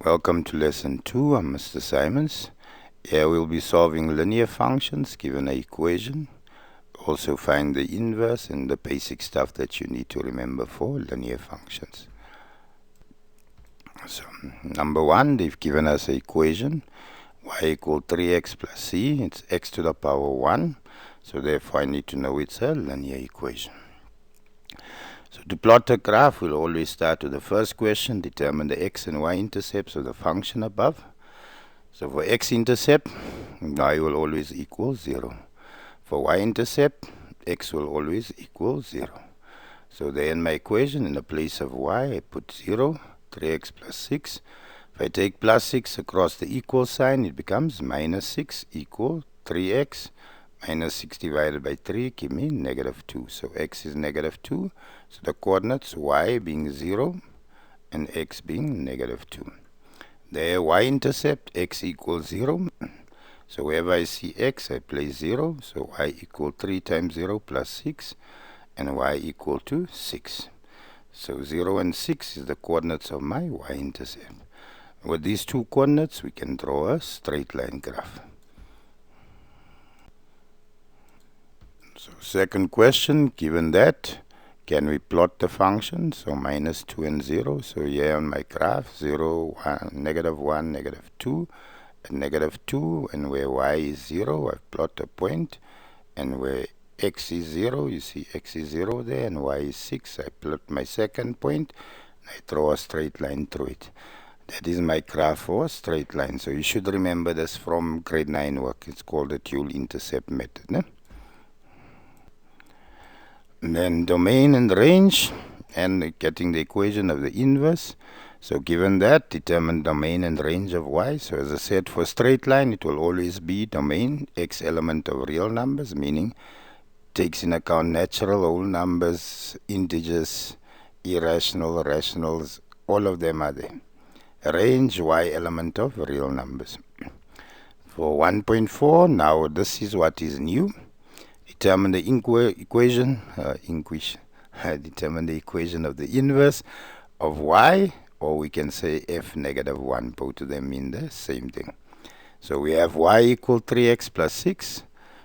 Welcome to lesson 2. I'm Mr. Simons. Here we'll be solving linear functions given an equation. Also find the inverse and the basic stuff that you need to remember for linear functions. So number 1, they've given us an equation y equal 3x plus c. It's x to the power 1. So therefore I need to know it's a linear equation. So to plot a graph, we'll always start with the first question, determine the x and y intercepts of the function above. So for x-intercept, y will always equal 0. For y-intercept, x will always equal 0. So there in my equation, in the place of y, I put 0, 3x plus 6. If I take plus 6 across the equal sign, it becomes minus 6 equal 3x. Minus 6 divided by 3 give me negative 2. So x is negative 2. So the coordinates y being 0 and x being negative 2. There y-intercept, x equals 0. So wherever I see x, I place 0. So y equal 3 times 0 plus 6. And y equal to 6. So 0 and 6 is the coordinates of my y-intercept. With these two coordinates, we can draw a straight line graph. So second question, given that, can we plot the function? So minus 2 and 0. So here on my graph, 0, 1, negative 1, negative 2, and negative 2. And where y is 0, I plot a point. And where x is 0, you see x is 0 there, and y is 6. I plot my second point, and I draw a straight line through it. That is my graph for a straight line. So you should remember this from grade 9 work. It's called the dual intercept method. Ne? And then domain and range, and getting the equation of the inverse. So given that, determine domain and range of y. So as I said, for a straight line, it will always be domain, x element of real numbers, meaning takes in account natural, whole numbers, integers, irrational, rationals, all of them are there. Range, y element of real numbers. For 1.4, now this is what is new. Determine the equation, determine the equation of the inverse of y, or we can say f negative 1. Both of them mean the same thing. So we have y equal 3x plus 6.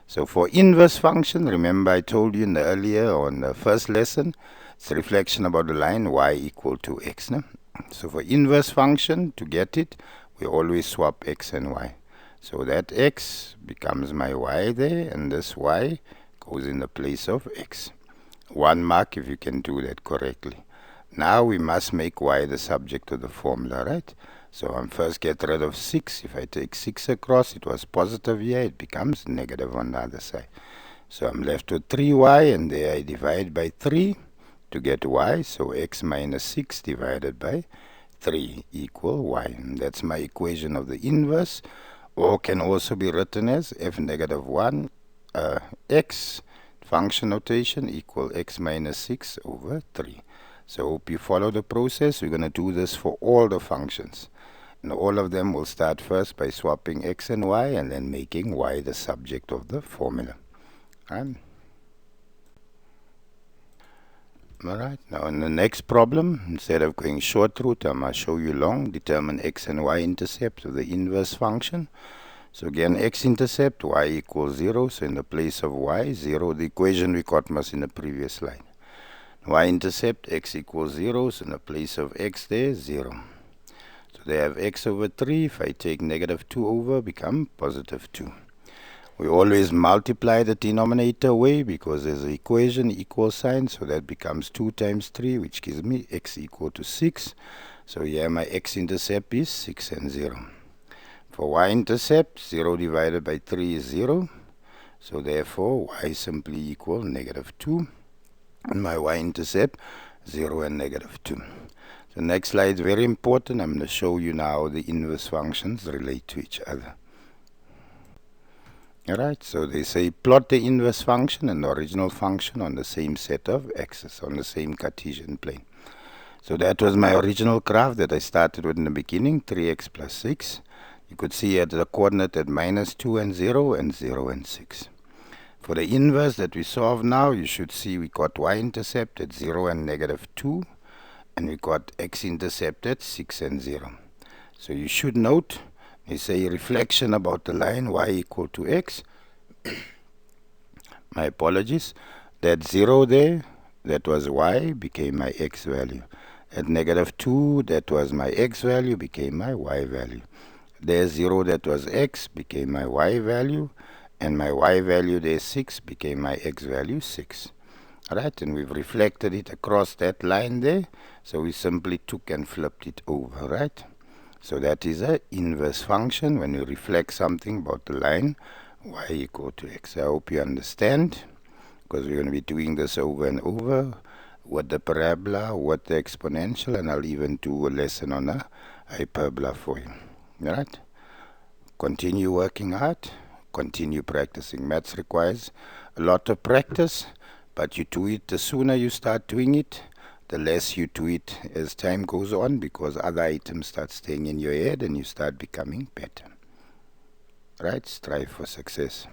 So for inverse function, remember I told you in the earlier or in the first lesson, it's a reflection about the line y equal to x. No? So for inverse function, to get it, we always swap x and y. So that x becomes my y there, and this y goes in the place of x. 1 mark if you can do that correctly. Now we must make y the subject of the formula, right? So I'm first get rid of 6. If I take 6 across, it was positive here, it becomes negative on the other side. So I'm left with 3y, and there I divide by 3 to get y. So x minus 6 divided by 3 equal y. And that's my equation of the inverse, or can also be written as f negative 1 x function notation equal x minus 6 over 3. So hope you follow the process. We're going to do this for all the functions. And all of them will start first by swapping x and y, and then making y the subject of the formula. Alright, now in the next problem, instead of going short route, I'm going to show you long. Determine x and y intercepts of the inverse function. So again, x-intercept, y equals 0. So in the place of y, 0, the equation we got was in the previous line. Y-intercept, x equals 0. So in the place of x there, 0. So they have x over 3. If I take negative 2 over, become positive 2. We always multiply the denominator away because there's an equation, equal sign. So that becomes 2 times 3, which gives me x equal to 6. So here my x-intercept is 6 and 0. For y-intercept, 0 divided by 3 is 0. So therefore, y simply equal negative 2. And my y-intercept, 0 and negative 2. So next slide is very important. I'm going to show you now the inverse functions relate to each other. Alright, so they say plot the inverse function and the original function on the same set of axes, on the same Cartesian plane. So that was my original graph that I started with in the beginning, 3x plus 6. You could see at the coordinate at minus 2 and 0 and 0 and 6. For the inverse that we solve now, you should see we got y-intercept at 0 and negative 2. And we got x-intercept at 6 and 0. So you should note, they say reflection about the line y equal to x. My apologies. That 0 there, that was y, became my x value. At -2, that was my x value, became my y value. There 0, that was x, became my y value. And my y value there, 6, became my x value, 6. Right, and we've reflected it across that line there. So we simply took and flipped it over, right? So that is an inverse function when you reflect something about the line y equal to x. I hope you understand, because we're going to be doing this over and over with the parabola, with the exponential, and I'll even do a lesson on a hyperbola for you. All right? Continue working hard. Continue practicing. Maths requires a lot of practice, but you do it, the sooner you start doing it, the less you do it as time goes on, because other items start staying in your head and you start becoming better. Right? Strive for success.